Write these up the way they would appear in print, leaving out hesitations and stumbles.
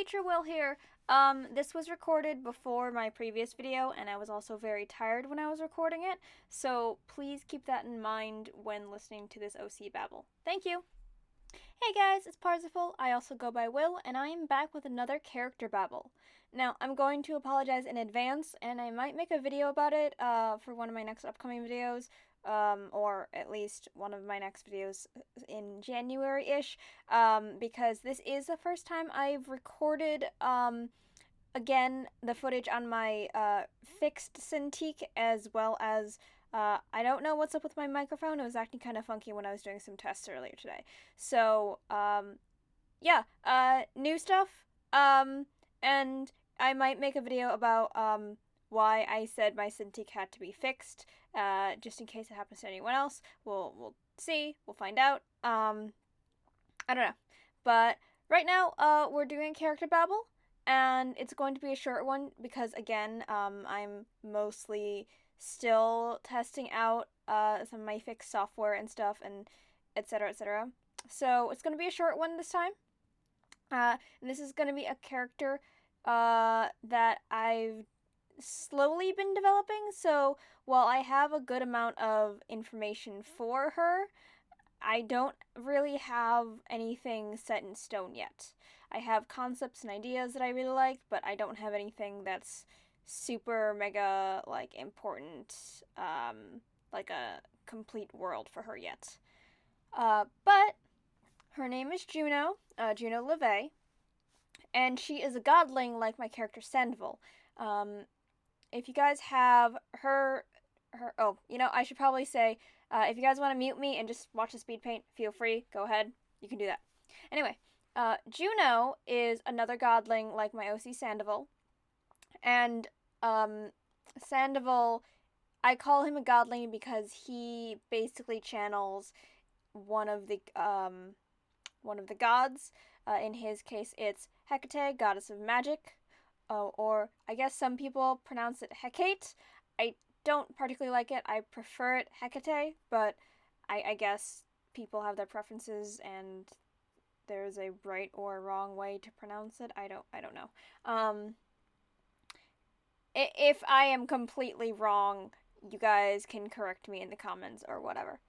Teacher Will here. This was recorded before my previous video, and I was also very tired when I was recording it, so please keep that in mind when listening to this OC Babble. Thank you! Hey guys, it's Parsifal. I also go by Will, and I am back with another character babble. Now, I'm going to apologize in advance, and I might make a video about it for one of my next upcoming videos, or at least one of my next videos in January-ish, because this is the first time I've recorded, again, the footage on my fixed Cintiq, as well as I don't know what's up with my microphone. It was acting kind of funky when I was doing some tests earlier today. So, yeah, new stuff, and I might make a video about, why I said my Cintiq had to be fixed, just in case it happens to anyone else. We'll see. We'll find out. I don't know. But right now, we're doing character babble, and it's going to be a short one because, again, I'm mostly still testing out some of my fixed software and stuff, and etc. etc. So it's going to be a short one this time. And this is going to be a character that I've slowly been developing. So while I have a good amount of information for her, I don't really have anything set in stone yet. I have concepts and ideas that I really like, but I don't have anything that's super mega, like, important, like a complete world for her yet. But her name is Juno, Juno LaVey, and she is a godling like my character Sandoval. If you guys have oh, you know, I should probably say, if you guys want to mute me and just watch the speed paint, feel free, go ahead, you can do that. Anyway, Juno is another godling like my OC Sandoval, and Sandoval, I call him a godling because he basically channels one of the gods. In his case, it's Hecate, goddess of magic, or I guess some people pronounce it Hecate. I don't particularly like it. I prefer it Hecate, but I guess people have their preferences, and there's a right or wrong way to pronounce it. I don't know. If I am completely wrong, you guys can correct me in the comments or whatever.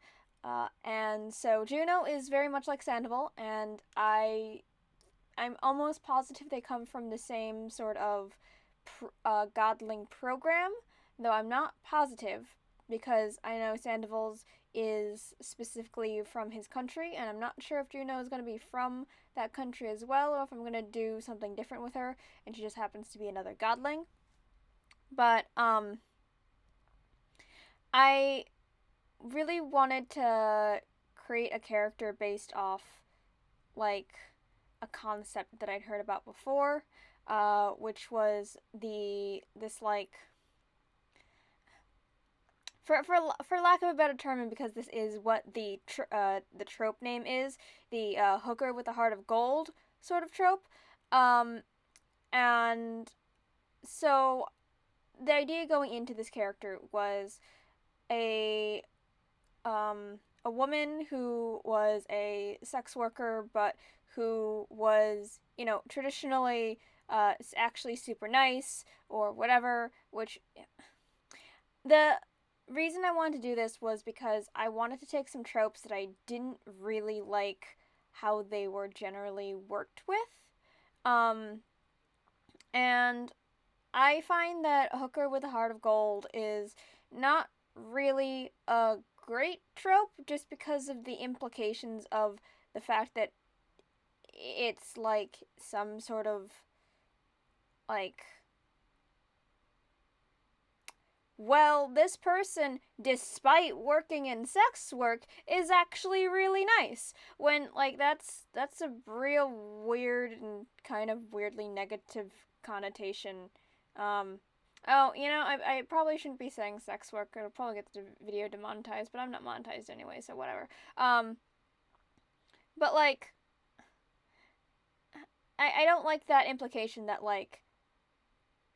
And so Juno is very much like Sandoval, and I'm almost positive they come from the same sort of godling program, though I'm not positive because I know Sandoval's is specifically from his country, and I'm not sure if Juno is going to be from that country as well, or if I'm going to do something different with her, and she just happens to be another godling. But, I really wanted to create a character based off, like, a concept that I'd heard about before, which was for lack of a better term, and because this is what the trope name is, the hooker with a heart of gold sort of trope, and so the idea going into this character was a woman who was a sex worker, but who was, you know, traditionally actually super nice or whatever, which the reason I wanted to do this was because I wanted to take some tropes that I didn't really like how they were generally worked with, and I find that a hooker with a heart of gold is not really a great trope just because of the implications of the fact that it's like some sort of, like, well, this person, despite working in sex work, is actually really nice. When, like, that's a real weird and kind of weirdly negative connotation. Oh, you know, I probably shouldn't be saying sex work. It'll probably get the video demonetized, but I'm not monetized anyway, so whatever. But, like, I don't like that implication that, like,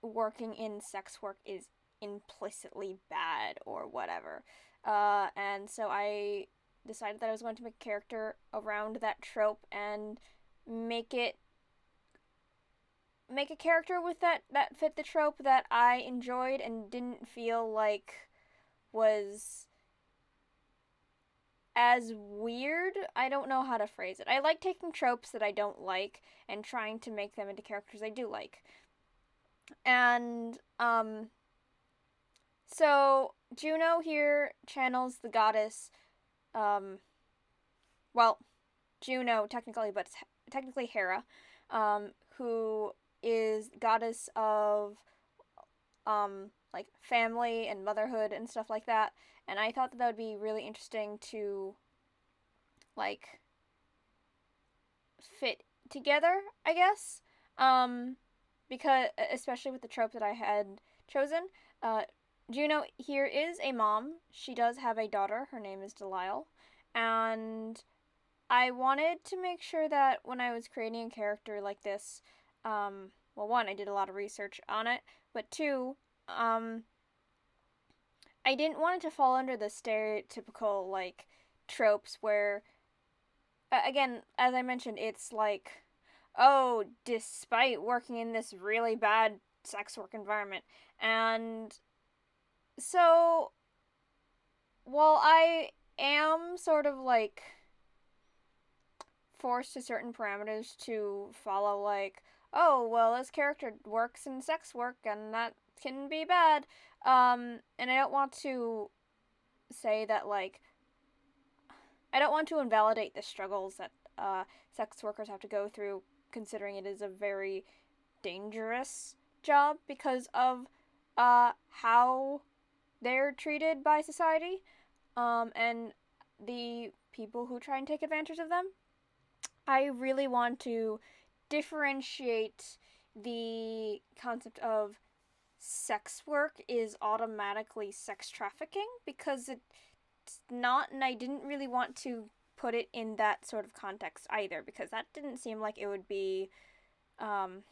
working in sex work is implicitly bad or whatever. And so I decided that I was going to make a character around that trope and make it make a character with that fit the trope that I enjoyed and didn't feel like was as weird. I don't know how to phrase it. I like taking tropes that I don't like and trying to make them into characters I do like. And so Juno here channels the goddess, well, Juno technically, but it's technically Hera, who is goddess of like family and motherhood and stuff like that. And I thought that would be really interesting to like fit together, I guess. Because especially with the trope that I had chosen, Juno here is a mom. She does have a daughter. Her name is Delisle, and I wanted to make sure that when I was creating a character like this, well, one, I did a lot of research on it, but two, I didn't want it to fall under the stereotypical, like, tropes where, again, as I mentioned, it's like, oh, despite working in this really bad sex work environment. And so, while I am sort of, like, forced to certain parameters to follow, like, oh, well, this character works in sex work and that can be bad. And I don't want to say that, like, I don't want to invalidate the struggles that sex workers have to go through, considering it is a very dangerous job because of how they're treated by society, and the people who try and take advantage of them. I really want to differentiate the concept of sex work is automatically sex trafficking, because it's not, and I didn't really want to put it in that sort of context either, because that didn't seem like it would be genuine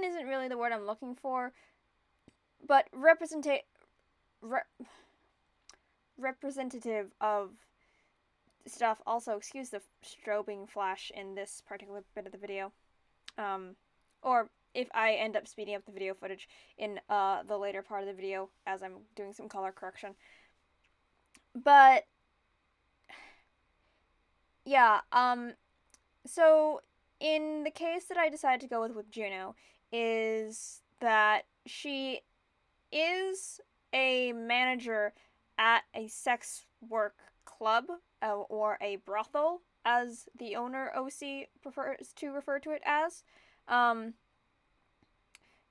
isn't really the word I'm looking for, but representative of stuff. Also, excuse the strobing flash in this particular bit of the video, or if I end up speeding up the video footage in the later part of the video as I'm doing some color correction. But yeah, so in the case that I decided to go with Juno is that she is a manager at a sex work club, or a brothel, as the owner OC prefers to refer to it as.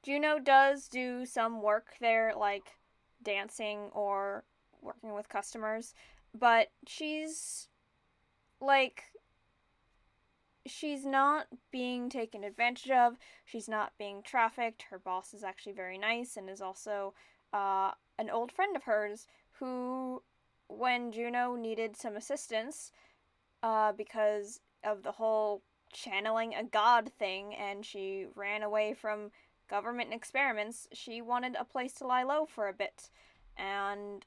Juno does do some work there, like dancing or working with customers, but she's not being taken advantage of. She's not being trafficked. Her boss is actually very nice and is also an old friend of hers who, when Juno needed some assistance, because of the whole channeling a god thing, and she ran away from government experiments, she wanted a place to lie low for a bit. And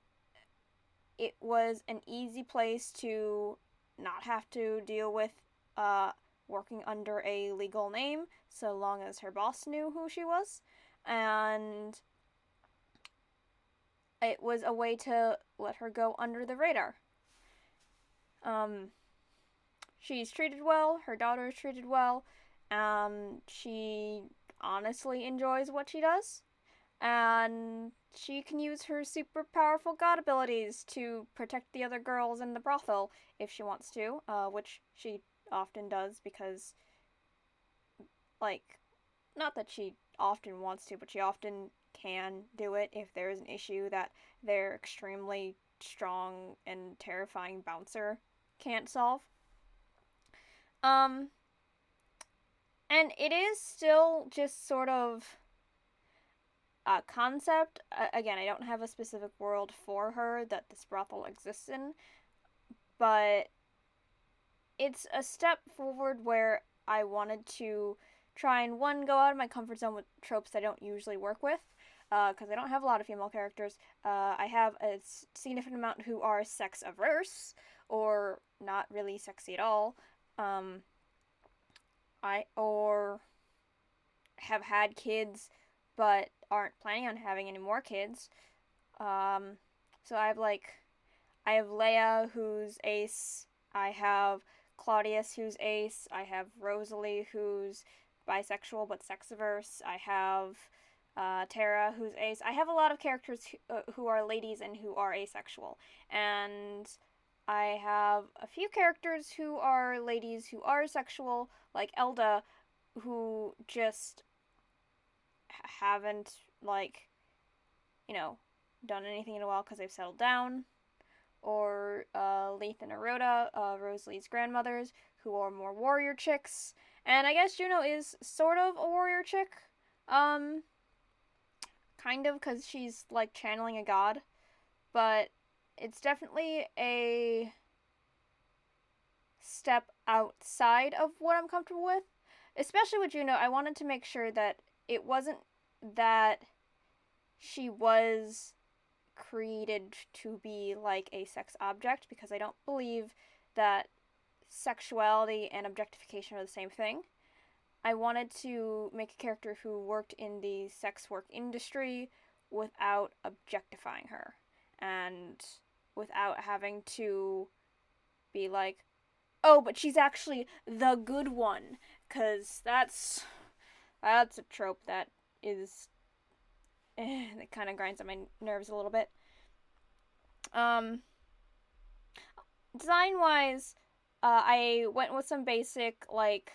it was an easy place to not have to deal with working under a legal name, so long as her boss knew who she was. And it was a way to let her go under the radar. She's treated well, her daughter is treated well, she honestly enjoys what she does, and she can use her super powerful god abilities to protect the other girls in the brothel if she wants to, which she often does, because, like, not that she often wants to, but she often can do it if there is an issue that their extremely strong and terrifying bouncer can't solve. And it is still just sort of a concept. Again, I don't have a specific world for her that this brothel exists in, but it's a step forward where I wanted to try and, one, go out of my comfort zone with tropes I don't usually work with, because I don't have a lot of female characters. I have a significant amount who are sex averse or not really sexy at all. have had kids but aren't planning on having any more kids. So I have Leia, who's ace. I have Claudius, who's ace. I have Rosalie, who's bisexual but sexiverse. I have Tara, who's ace. I have a lot of characters who are ladies and who are asexual. And I have a few characters who are ladies who are sexual, like Elda, who just haven't, like, done anything in a while because they've settled down. Or Leith and Arota, Rosalie's grandmothers, who are more warrior chicks. And I guess Juno is sort of a warrior chick. Kind of, because she's, like, channeling a god. But it's definitely a step outside of what I'm comfortable with. Especially with Juno, I wanted to make sure that it wasn't that she was created to be like a sex object, because I don't believe that sexuality and objectification are the same thing. I wanted to make a character who worked in the sex work industry without objectifying her and without having to be like, oh, but she's actually the good one, because that's a trope that is that kind of grinds on my nerves a little bit. Design-wise, I went with some basic, like,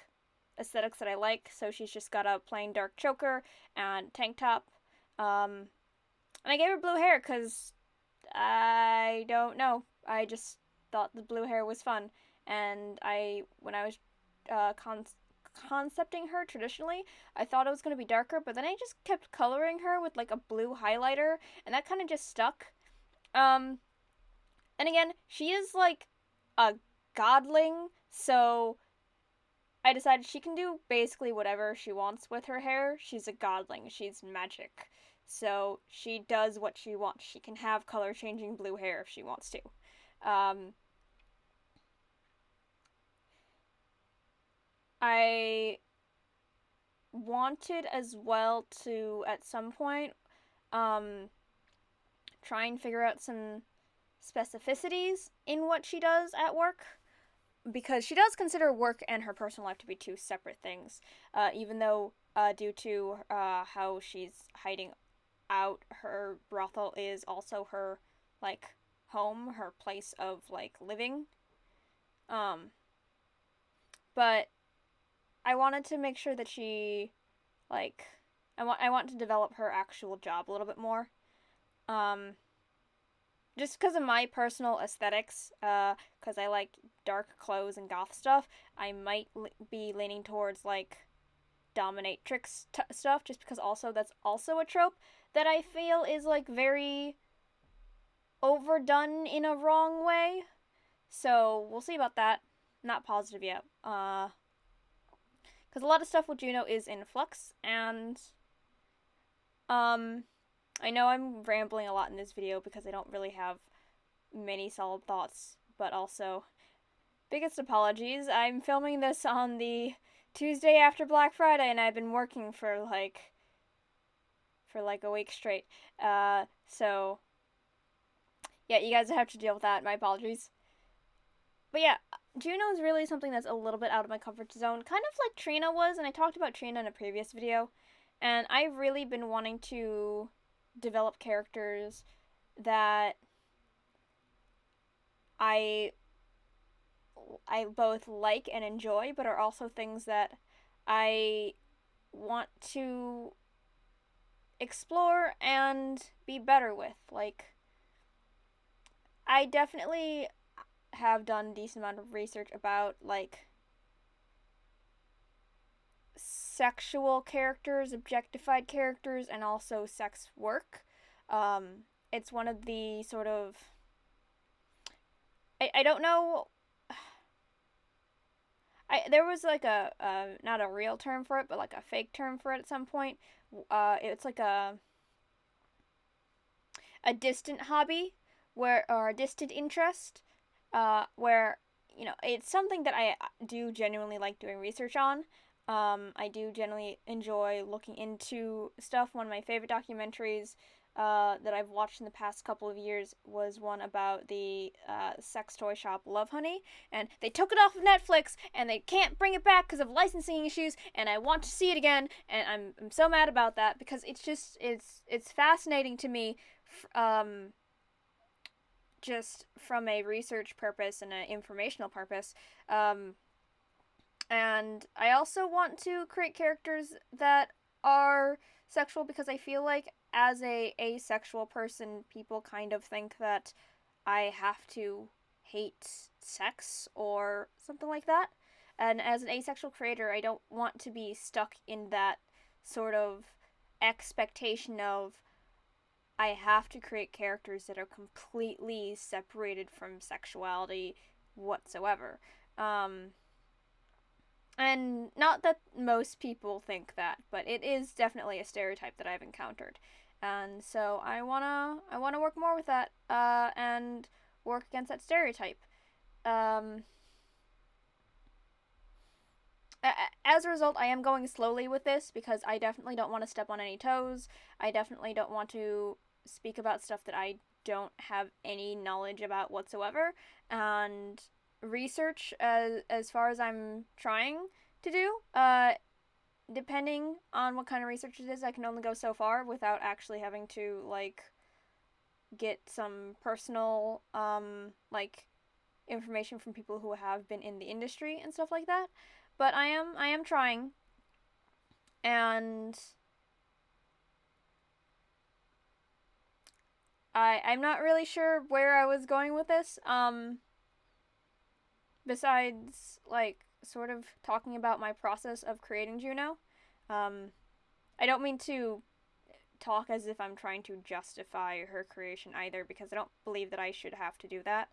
aesthetics that I like. So she's just got a plain dark choker and tank top. And I gave her blue hair because I don't know. I just thought the blue hair was fun. And when I was concepting her traditionally, I thought it was going to be darker, but then I just kept coloring her with, like, a blue highlighter, and that kind of just stuck. And again, she is, like, a godling, so I decided she can do basically whatever she wants with her hair. She's a godling. She's magic. So she does what she wants. She can have color-changing blue hair if she wants to. I wanted as well to, at some point, try and figure out some specificities in what she does at work, because she does consider work and her personal life to be two separate things, even though due to how she's hiding out, her brothel is also her, like, home, her place of, like, living. But I wanted to make sure that she, like, I want to develop her actual job a little bit more. Just because of my personal aesthetics, because I like dark clothes and goth stuff, I might be leaning towards, like, dominatrix stuff, just because also that's also a trope that I feel is, like, very overdone in a wrong way. So we'll see about that. Not positive yet. Because a lot of stuff with Juno is in flux, and I know I'm rambling a lot in this video because I don't really have many solid thoughts, but also, biggest apologies. I'm filming this on the Tuesday after Black Friday, and I've been working for like a week straight. So yeah, you guys have to deal with that. My apologies. But yeah, Juno is really something that's a little bit out of my comfort zone, kind of like Trina was, and I talked about Trina in a previous video, and I've really been wanting to develop characters that I both like and enjoy, but are also things that I want to explore and be better with. Like, I definitely have done a decent amount of research about, like, sexual characters, objectified characters, and also sex work. It's one of the sort of, I don't know, there was like a not a real term for it, but like a fake term for it at some point. It's like a distant hobby, or a distant interest, where, it's something that I do genuinely like doing research on. I do generally enjoy looking into stuff. One of my favorite documentaries that I've watched in the past couple of years was one about the sex toy shop Love Honey, and they took it off of Netflix, and they can't bring it back because of licensing issues, and I want to see it again, and I'm so mad about that, because it's fascinating to me, just from a research purpose and an informational purpose, and I also want to create characters that are sexual, because I feel like as a asexual person, people kind of think that I have to hate sex or something like that. And as an asexual creator, I don't want to be stuck in that sort of expectation of I have to create characters that are completely separated from sexuality whatsoever. And not that most people think that, but it is definitely a stereotype that I've encountered. And so I wanna work more with that, and work against that stereotype. Um, as a result, I am going slowly with this, because I definitely don't want to step on any toes. I definitely don't want to speak about stuff that I don't have any knowledge about whatsoever. And research, as far as I'm trying to do, depending on what kind of research it is, I can only go so far without actually having to, like, get some personal, like, information from people who have been in the industry and stuff like that. But I am trying, and I'm not really sure where I was going with this, besides, like, sort of talking about my process of creating Juno. I don't mean to talk as if I'm trying to justify her creation either, because I don't believe that I should have to do that.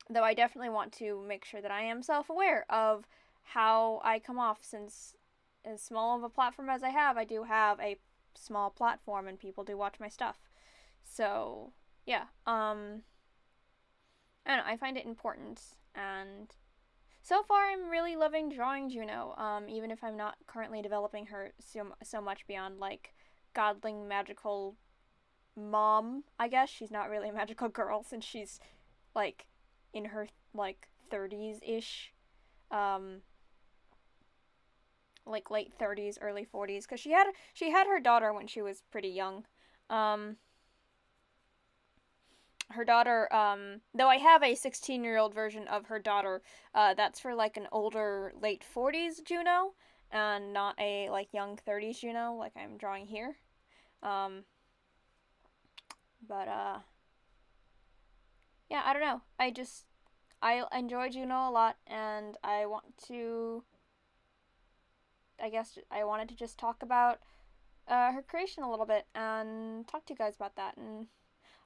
Though I definitely want to make sure that I am self-aware of how I come off, since as small of a platform as I have, I do have a small platform and people do watch my stuff. So, yeah, I don't know, I find it important, and so far I'm really loving drawing Juno, even if I'm not currently developing her so much beyond, like, godling magical mom, I guess. She's not really a magical girl, since she's, like, in her, like, 30s-ish, like, late 30s, early 40s, because she had her daughter when she was pretty young. Her daughter, though I have a 16-year-old version of her daughter, that's for, like, an older, late 40s Juno, and not a, like, young 30s Juno, like I'm drawing here. Yeah, I don't know. I enjoy Juno a lot, and I guess I wanted to just talk about her creation a little bit, and talk to you guys about that. And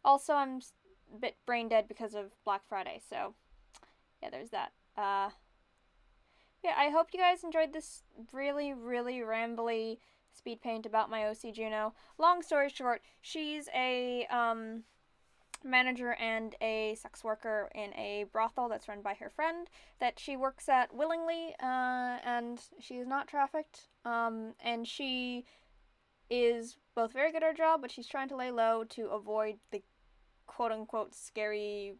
also, I'm a bit brain dead because of Black Friday, so yeah, there's that. Yeah, I hope you guys enjoyed this really, really rambly speed paint about my OC Juno. Long story short, she's a manager and a sex worker in a brothel that's run by her friend that she works at willingly, and she is not trafficked, and she is both very good at her job, but she's trying to lay low to avoid the quote-unquote scary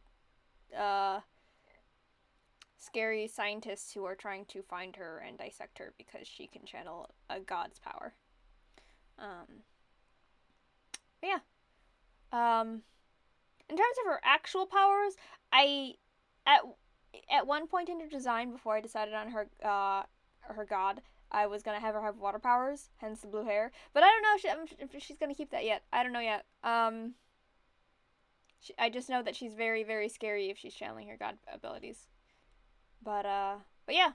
scientists who are trying to find her and dissect her because she can channel a god's power. Yeah. In terms of her actual powers, at one point in her design, before I decided on her god, I was gonna have her have water powers, hence the blue hair. But I don't know if she's gonna keep that yet. I don't know yet. I just know that she's very, very scary if she's channeling her god abilities. But yeah.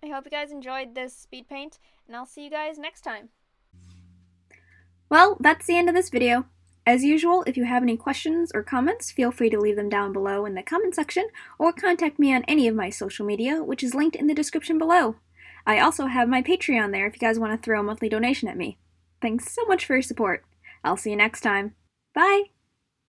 I hope you guys enjoyed this speed paint, and I'll see you guys next time. Well, that's the end of this video. As usual, if you have any questions or comments, feel free to leave them down below in the comment section, or contact me on any of my social media, which is linked in the description below. I also have my Patreon there if you guys want to throw a monthly donation at me. Thanks so much for your support. I'll see you next time. Bye!